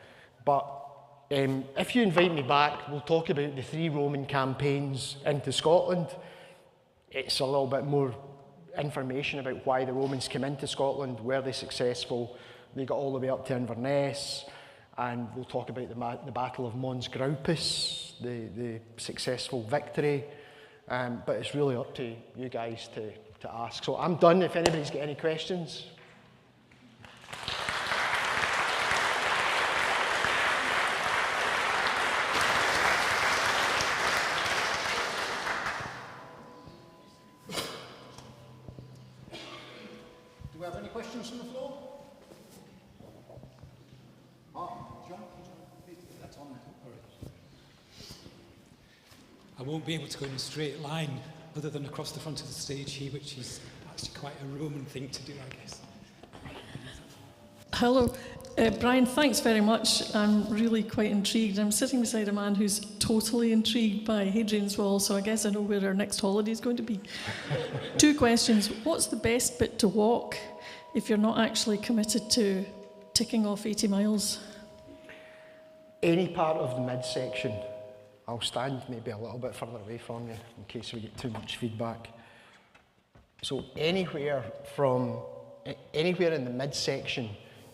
But if you invite me back, we'll talk about the 3 Roman campaigns into Scotland. It's a little bit more information about why the Romans came into Scotland. Were they successful? They got all the way up to Inverness. And we'll talk about the Battle of Mons Graupus, the successful victory. But it's really up to you guys to ask. So I'm done. If anybody's got any questions.
Do we have any questions from the floor? John? That's on there.
I won't be able to go in a straight line other than across the front of the stage here, which is actually quite a Roman thing to do, I guess.
Hello. Brian, thanks very much. I'm really quite intrigued. I'm sitting beside a man who's totally intrigued by Hadrian's Wall, so I guess I know where our next holiday is going to be. 2 questions. What's the best bit to walk if you're not actually committed to ticking off 80 miles?
Any part of the midsection. I'll stand maybe a little bit further away from you in case we get too much feedback. So anywhere in the midsection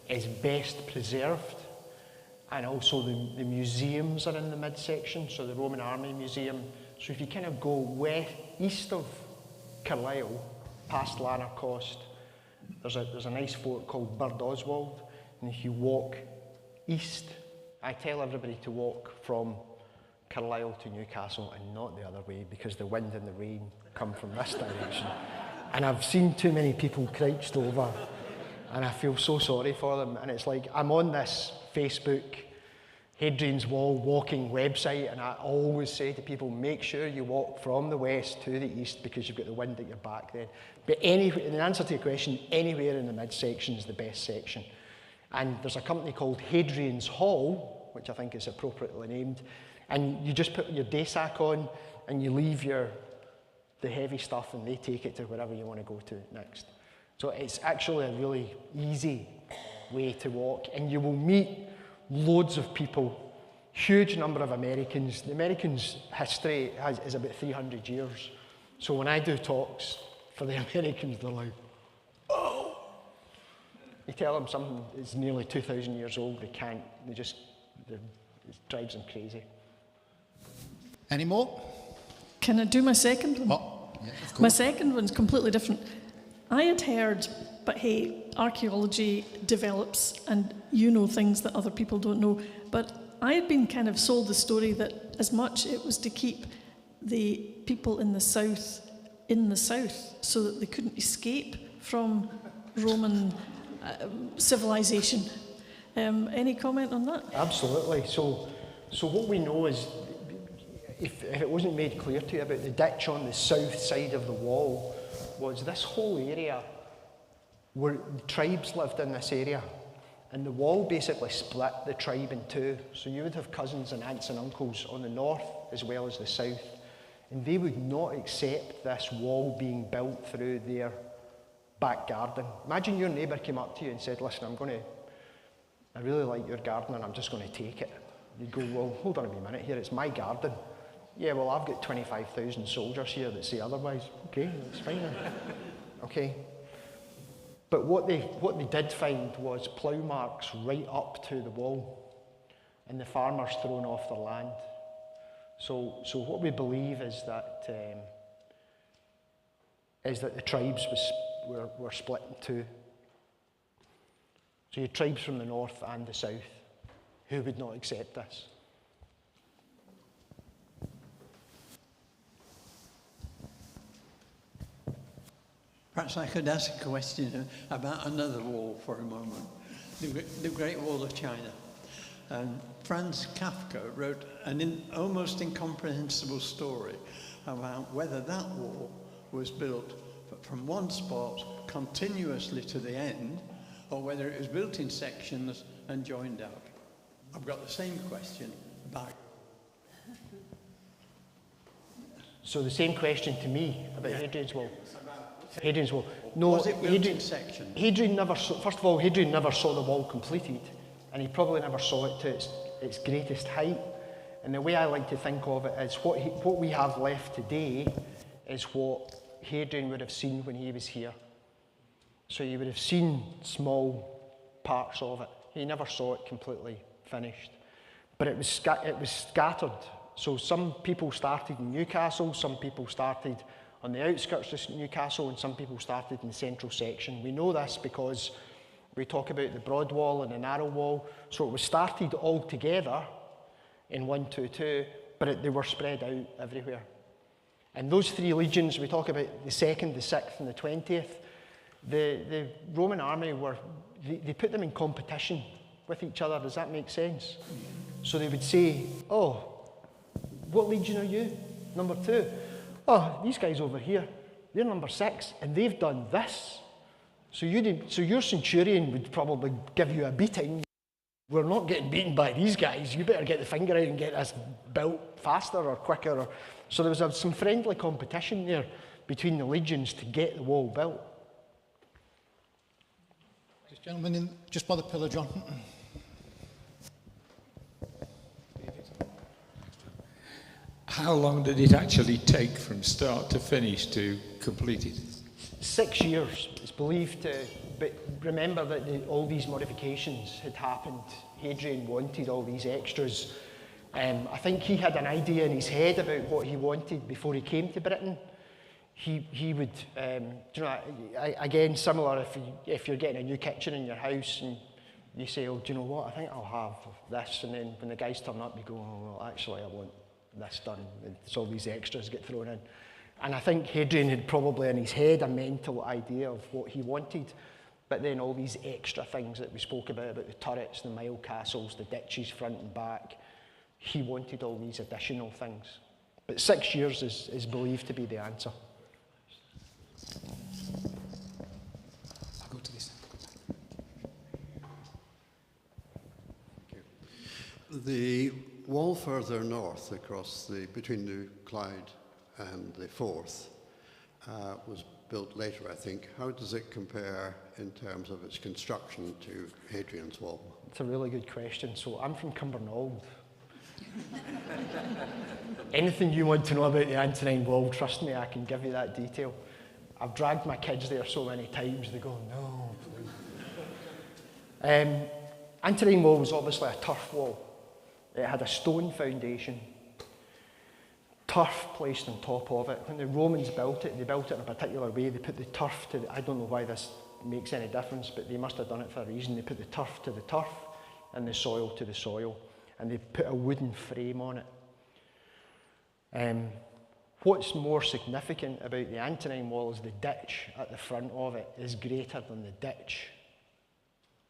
is best preserved, and also the museums are in the midsection, so the Roman Army Museum. So if you kind of go east of Carlisle, past Lanarcost, there's a nice fort called Bird Oswald, and if you walk east, I tell everybody to walk from Carlisle to Newcastle and not the other way, because the wind and the rain come from this direction. And I've seen too many people crouched over, and I feel so sorry for them. And it's like, I'm on this Facebook Hadrian's Wall walking website, and I always say to people, make sure you walk from the west to the east, because you've got the wind at your back then. But in answer to your question, anywhere in the midsection is the best section. And there's a company called Hadrian's Hall, which I think is appropriately named, and you just put your day sack on and you leave the heavy stuff, and they take it to wherever you want to go to next. So it's actually a really easy way to walk, and you will meet loads of people, huge number of Americans. The Americans' history is about 300 years. So when I do talks for the Americans, they're like, oh! You tell them something that's nearly 2,000 years old, they can't, it drives them crazy.
Any more?
Can I do my second one?
Oh, yeah, of course.
My second one's completely different. I had heard, but hey, archaeology develops and you know things that other people don't know, but I had been kind of sold the story that as much it was to keep the people in the south in the south so that they couldn't escape from Roman civilization. Any comment on that?
Absolutely. So what we know is, if it wasn't made clear to you about the ditch on the south side of the wall, was this whole area where the tribes lived in this area. And the wall basically split the tribe in two. So you would have cousins and aunts and uncles on the north as well as the south. And they would not accept this wall being built through their back garden. Imagine your neighbour came up to you and said, listen, I really like your garden and I'm just going to take it. You'd go, well, hold on a wee minute here, it's my garden. Yeah, well, I've got 25,000 soldiers here that say otherwise. Okay, that's fine then. Okay. But what they did find was plough marks right up to the wall and the farmers thrown off their land. So what we believe is that the tribes were split in two. So you had tribes from the north and the south who would not accept this.
Perhaps I could ask a question about another wall for a moment, the Great Wall of China. Franz Kafka wrote an almost incomprehensible story about whether that wall was built from one spot continuously to the end, or whether it was built in sections and joined out. I've got the same question about.
So the same question to me about Hadrian's Wall. Hadrian's Wall. No,
was it built in sections?
Hadrian never saw, first of all, Hadrian never saw the wall completed, and he probably never saw it to its greatest height. And the way I like to think of it is what we have left today is what Hadrian would have seen when he was here. So you would have seen small parts of it. He never saw it completely finished. But it was scattered. So some people started in Newcastle, some people started on the outskirts of Newcastle, and some people started in the central section. We know this because we talk about the broad wall and the narrow wall. So it was started all together in 122, but they were spread out everywhere. And those three legions, we talk about the 2nd, the 6th, and the 20th, the Roman army they put them in competition with each other. Does that make sense? So they would say, oh, what legion are you? Number 2. Oh, these guys over here, they're number 6, and they've done this. So your centurion would probably give you a beating. We're not getting beaten by these guys. You better get the finger out and get this built faster or quicker. So there was some friendly competition there between the legions to get the wall built.
This gentleman just by the pillar, John.
How long did it actually take from start to finish to complete it?
6 years, it's believed to, but remember that all these modifications had happened. Hadrian wanted all these extras. I think he had an idea in his head about what he wanted before he came to Britain. He would, again, similar if you're getting a new kitchen in your house and you say, oh, do you know what, I think I'll have this, and then when the guys turn up, you go, oh, well, actually, I want this done. And so all these extras get thrown in. And I think Hadrian had probably in his head a mental idea of what he wanted, but then all these extra things that we spoke about the turrets, the mile castles, the ditches front and back, he wanted all these additional things. But 6 years is believed to be the answer.
I'll go to this.
The wall further north between the Clyde and the Forth was built later, I think. How does it compare in terms of its construction to Hadrian's Wall?
It's a really good question. So I'm from Cumbernauld. Anything you want to know about the Antonine Wall, trust me, I can give you that detail. I've dragged my kids there so many times, they go, no, please. Antonine Wall was obviously a turf wall. It had a stone foundation, turf placed on top of it. When the Romans built it, they built it in a particular way. They put the turf to I don't know why this makes any difference, but they must have done it for a reason. They put the turf to the turf and the soil to the soil, and they put a wooden frame on it. What's more significant about the Antonine Wall is the ditch at the front of it is greater than the ditch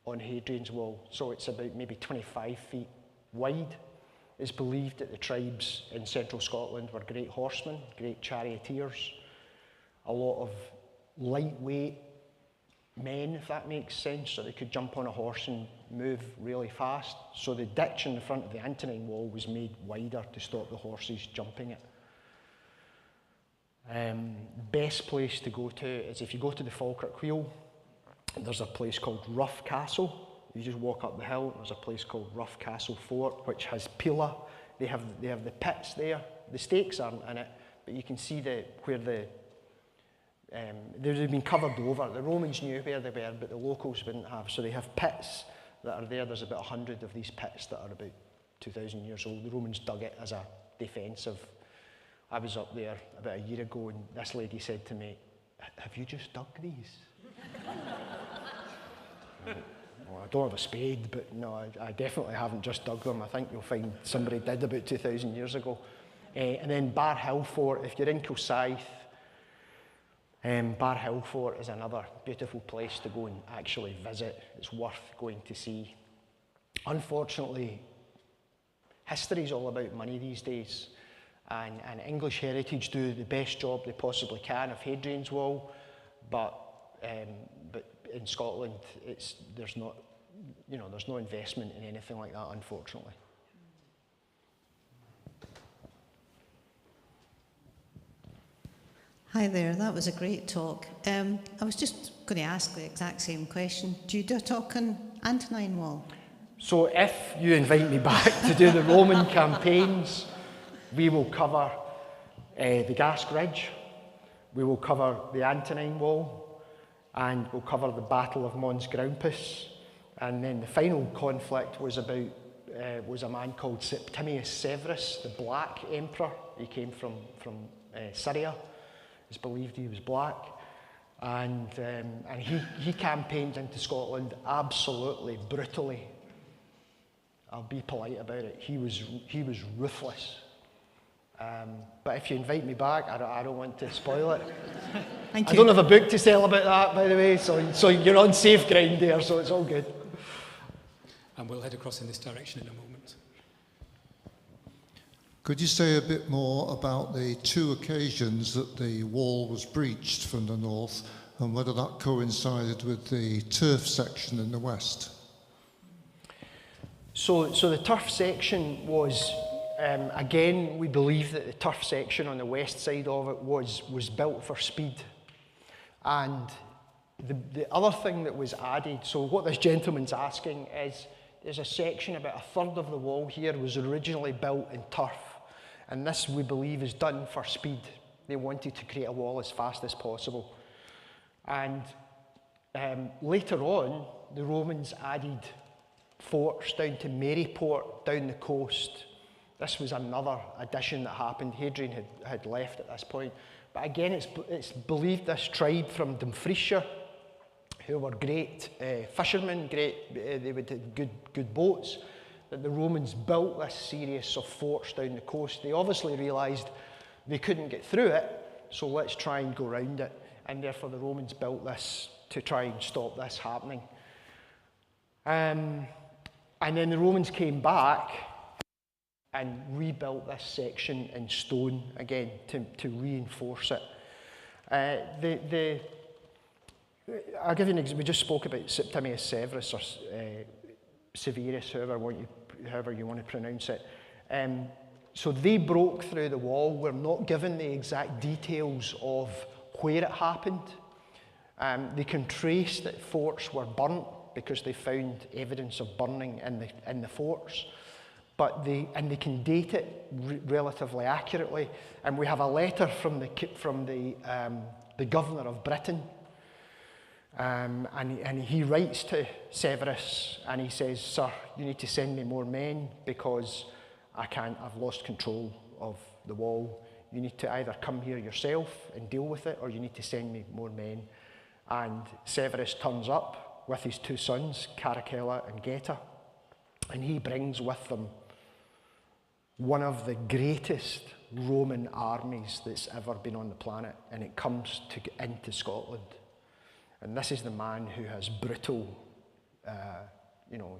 on Hadrian's Wall. So it's about maybe 25 feet wide. It's believed that the tribes in central Scotland were great horsemen, great charioteers, a lot of lightweight men, if that makes sense, so they could jump on a horse and move really fast. So the ditch in the front of the Antonine Wall was made wider to stop the horses jumping it. Best place to go to is if you go to the Falkirk Wheel, there's a place called Rough Castle. You just walk up the hill, there's a place called Rough Castle Fort, which has Pila. They have the pits there. The stakes aren't in it, but you can see where they've been covered over. The Romans knew where they were, but the locals wouldn't have. So they have pits that are there. There's about 100 of these pits that are about 2,000 years old. The Romans dug it as a defensive. I was up there about a year ago, and this lady said to me, "Have you just dug these?" Well, I don't have a spade, but no, I definitely haven't just dug them. I think you'll find somebody did about 2,000 years ago. And then Bar Hill Fort, if you're in Kilsyth, Bar Hill Fort is another beautiful place to go and actually visit. It's worth going to see. Unfortunately, history's all about money these days, and English Heritage do the best job they possibly can of Hadrian's Wall, but in Scotland, there's no investment in anything like that, unfortunately.
Hi there, that was a great talk. I was just going to ask the exact same question. Do you do a talk on Antonine Wall?
So if you invite me back to do the Roman campaigns, we will cover the Gask Ridge, we will cover the Antonine Wall, and we'll cover the Battle of Mons Graupus. And then the final conflict was about was a man called Septimius Severus, the Black Emperor. He came from Syria. It's believed he was black, and he campaigned into Scotland absolutely brutally. I'll be polite about it. He was ruthless. But if you invite me back, I don't want to spoil it.
Thank you.
I don't have a book to sell about that, by the way, so you're on safe ground there, so it's all good.
And we'll head across in this direction in a moment.
Could you say a bit more about the two occasions that the wall was breached from the north, and whether that coincided with the turf section in the west?
So the turf section was, again, we believe that the turf section on the west side of it was built for speed. And the other thing that was added, so what this gentleman's asking is, there's a section, about a third of the wall here was originally built in turf. And this, we believe, is done for speed. They wanted to create a wall as fast as possible. And later on, the Romans added forts down to Maryport, down the coast. This was another addition that happened. Hadrian had left at this point. But again, it's believed this tribe from Dumfriesshire, who were great fishermen, they would have good boats, that the Romans built this series of forts down the coast. They obviously realised they couldn't get through it, so let's try and go around it. And therefore the Romans built this to try and stop this happening. And then the Romans came back and rebuilt this section in stone again to reinforce it. I'll give you an example. We just spoke about Septimius Severus, or Severus, however you want to pronounce it. So they broke through the wall. We're not given the exact details of where it happened. They can trace that forts were burnt because they found evidence of burning in the forts. But they can date it relatively accurately. And we have a letter from the governor of Britain. And he writes to Severus and he says, "Sir, you need to send me more men because I've lost control of the wall. You need to either come here yourself and deal with it, or you need to send me more men." And Severus turns up with his two sons, Caracalla and Geta, and he brings with them one of the greatest Roman armies that's ever been on the planet, and it comes into Scotland. And this is the man who has brutal,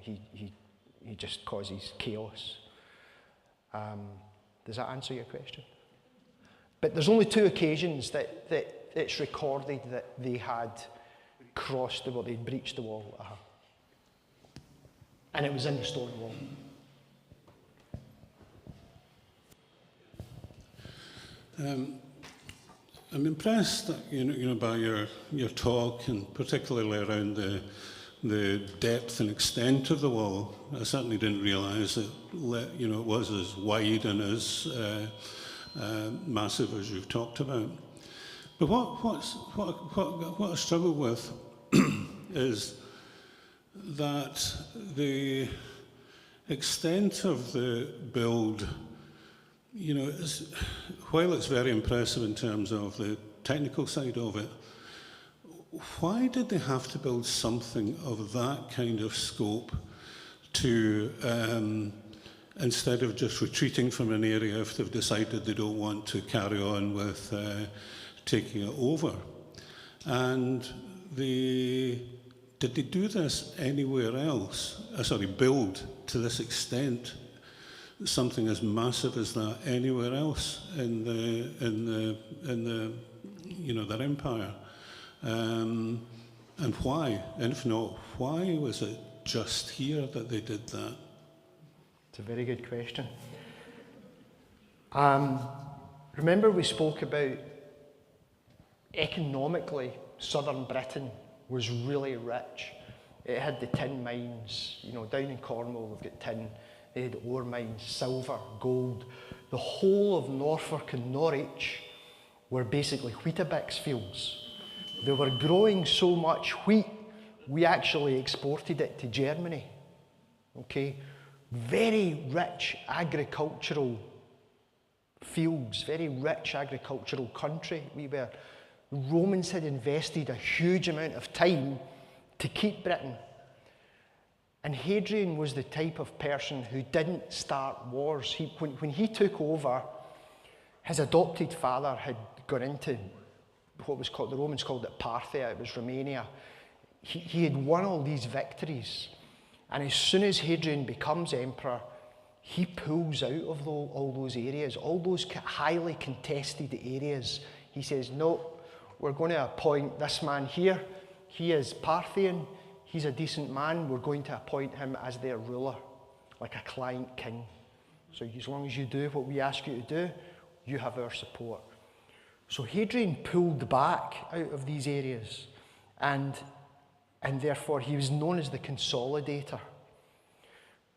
he just causes chaos. Does that answer your question? But there's only 2 occasions that it's recorded that they had crossed the wall, they'd breached the wall. And it was in the stone wall.
I'm impressed, by your talk, and particularly around the depth and extent of the wall. I certainly didn't realise it was as wide and as massive as you've talked about. But what I struggle with is that the extent of the build, while it's very impressive in terms of the technical side of it, why did they have to build something of that kind of scope to, instead of just retreating from an area if they've decided they don't want to carry on with taking it over? And did they do this anywhere else? Build to this extent something as massive as that anywhere else in their empire? And why? And if not, why was it just here that they did that?
It's a very good question. Remember we spoke about economically, southern Britain was really rich. It had the tin mines, down in Cornwall we've got tin. They had ore mines, silver, gold. The whole of Norfolk and Norwich were basically Weetabix fields. They were growing so much wheat, we actually exported it to Germany. Okay? Very rich agricultural fields, very rich agricultural country we were. The Romans had invested a huge amount of time to keep Britain. And Hadrian was the type of person who didn't start wars. When he took over, his adopted father had gone into what was called, the Romans called it Parthia, it was Romania. He had won all these victories. And as soon as Hadrian becomes emperor, he pulls out of all those areas, all those highly contested areas. He says, no, we're going to appoint this man here. He is Parthian. He's a decent man. We're going to appoint him as their ruler, like a client king. So as long as you do what we ask you to do, you have our support. So Hadrian pulled back out of these areas, and therefore he was known as the consolidator.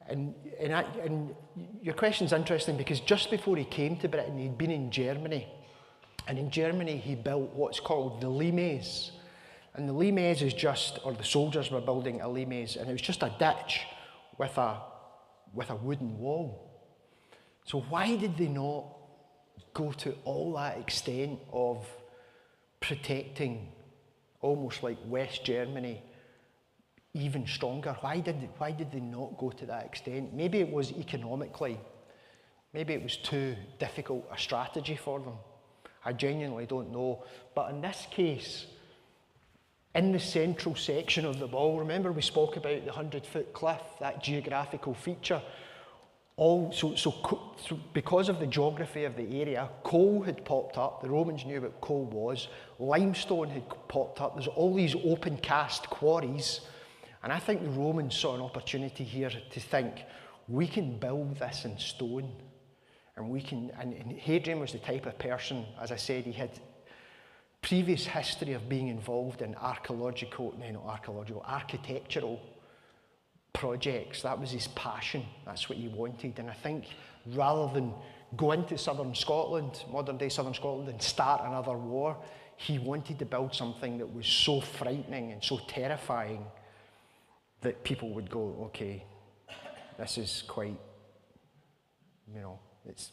And your question's interesting because just before he came to Britain, he'd been in Germany. And in Germany, he built what's called the limes. And the limes is just, or the soldiers were building a limes, and it was just a ditch with a wooden wall. So why did they not go to all that extent of protecting almost like West Germany even stronger? Why did they not go to that extent? Maybe it was economically, maybe it was too difficult a strategy for them. I genuinely don't know. But in this case, in the central section of the wall, remember we spoke about the 100-foot cliff, that geographical feature. So because of the geography of the area, coal had popped up. The Romans knew what coal was. Limestone had popped up. There's all these open cast quarries. And I think the Romans saw an opportunity here to think, we can build this in stone. And Hadrian was the type of person, as I said, he had previous history of being involved in architectural projects. That was his passion. That's what he wanted. And I think rather than go into southern Scotland, modern day southern Scotland, and start another war, he wanted to build something that was so frightening and so terrifying that people would go, okay, this is quite, it's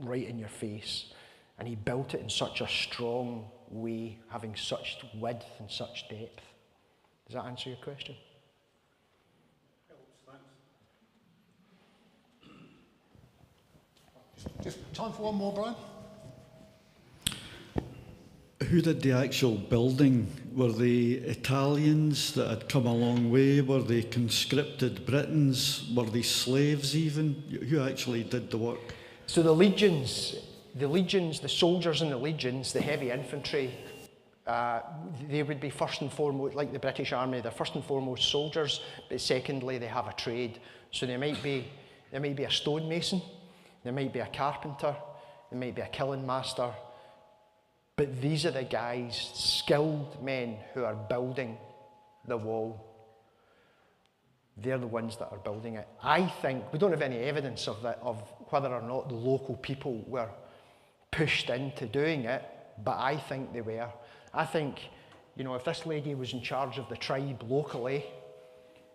right in your face. And he built it in such a strong way, having such width and such depth. Does that answer your question?
Just time for one more, Brian.
Who did the actual building? Were they Italians that had come a long way? Were they conscripted Britons? Were they slaves even? Who actually did the work?
So the legions, the soldiers in the legions, the heavy infantry, they would be first and foremost, like the British Army, they're first and foremost soldiers, but secondly they have a trade. So there might be a stonemason, there might be a carpenter, there might be a kiln master, but these are the guys, skilled men who are building the wall. They're the ones that are building it. I think, we don't have any evidence of that, of whether or not the local people were pushed into doing it, but I think they were. I think, you know, if this lady was in charge of the tribe locally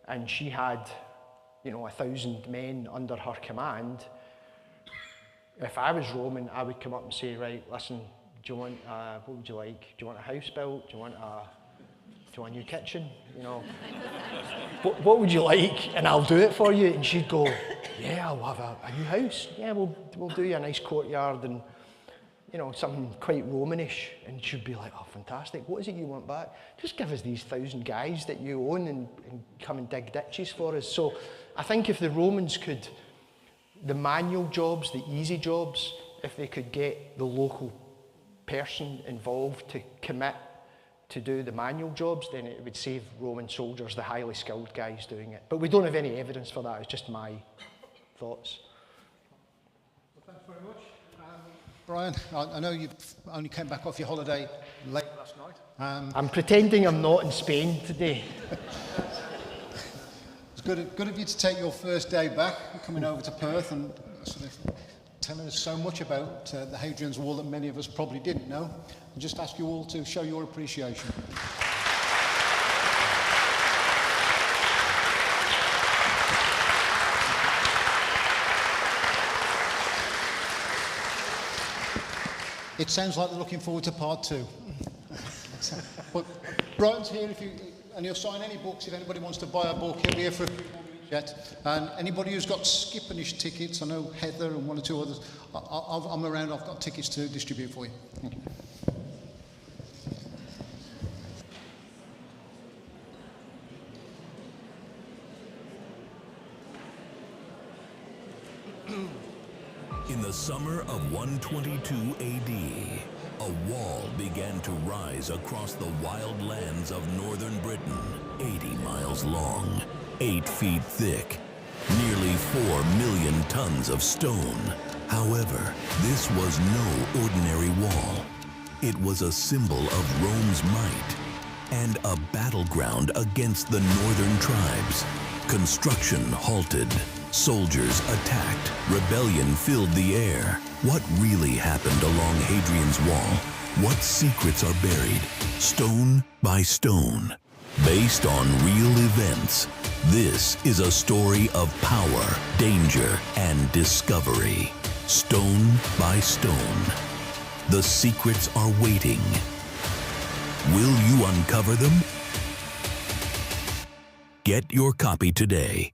and she had, you know, 1,000 men under her command, if I was Roman, I would come up and say, right, listen, do you want, what would you like? Do you want a house built? Do you want a new kitchen? You know, what would you like? And I'll do it for you. And she'd go, yeah, I'll have a new house. Yeah, we'll do you a nice courtyard and, you know, something quite Romanish. And she'd be like, oh, fantastic. What is it you want back? Just give us these 1,000 guys that you own and come and dig ditches for us. So I think if the Romans could, the manual jobs, the easy jobs, if they could get the local person involved to commit to do the manual jobs, then it would save Roman soldiers, the highly skilled guys doing it. But we don't have any evidence for that. It's just my thoughts.
Well, thanks very much. Brian, I know you only came back off your holiday late last night.
I'm pretending I'm not in Spain today.
It's good of you to take your first day back, coming over to Perth and sort of telling us so much about the Hadrian's Wall that many of us probably didn't know. And just ask you all to show your appreciation. It sounds like they're looking forward to part 2. But Brian's here and he'll sign any books if anybody wants to buy a book. He'll be here for a few more minutes yet. And anybody who's got Skippenish tickets, I know Heather and one or two others, I'm around, I've got tickets to distribute for you. Thank you.
In the summer of 122 AD, a wall began to rise across the wild lands of northern Britain, 80 miles long, 8 feet thick, nearly 4 million tons of stone. However, this was no ordinary wall. It was a symbol of Rome's might and a battleground against the northern tribes. Construction halted. Soldiers attacked. Rebellion filled the air. What really happened along Hadrian's Wall? What secrets are buried, stone by stone? Based on real events, this is a story of power, danger, and discovery. Stone by stone. The secrets are waiting. Will you uncover them? Get your copy today.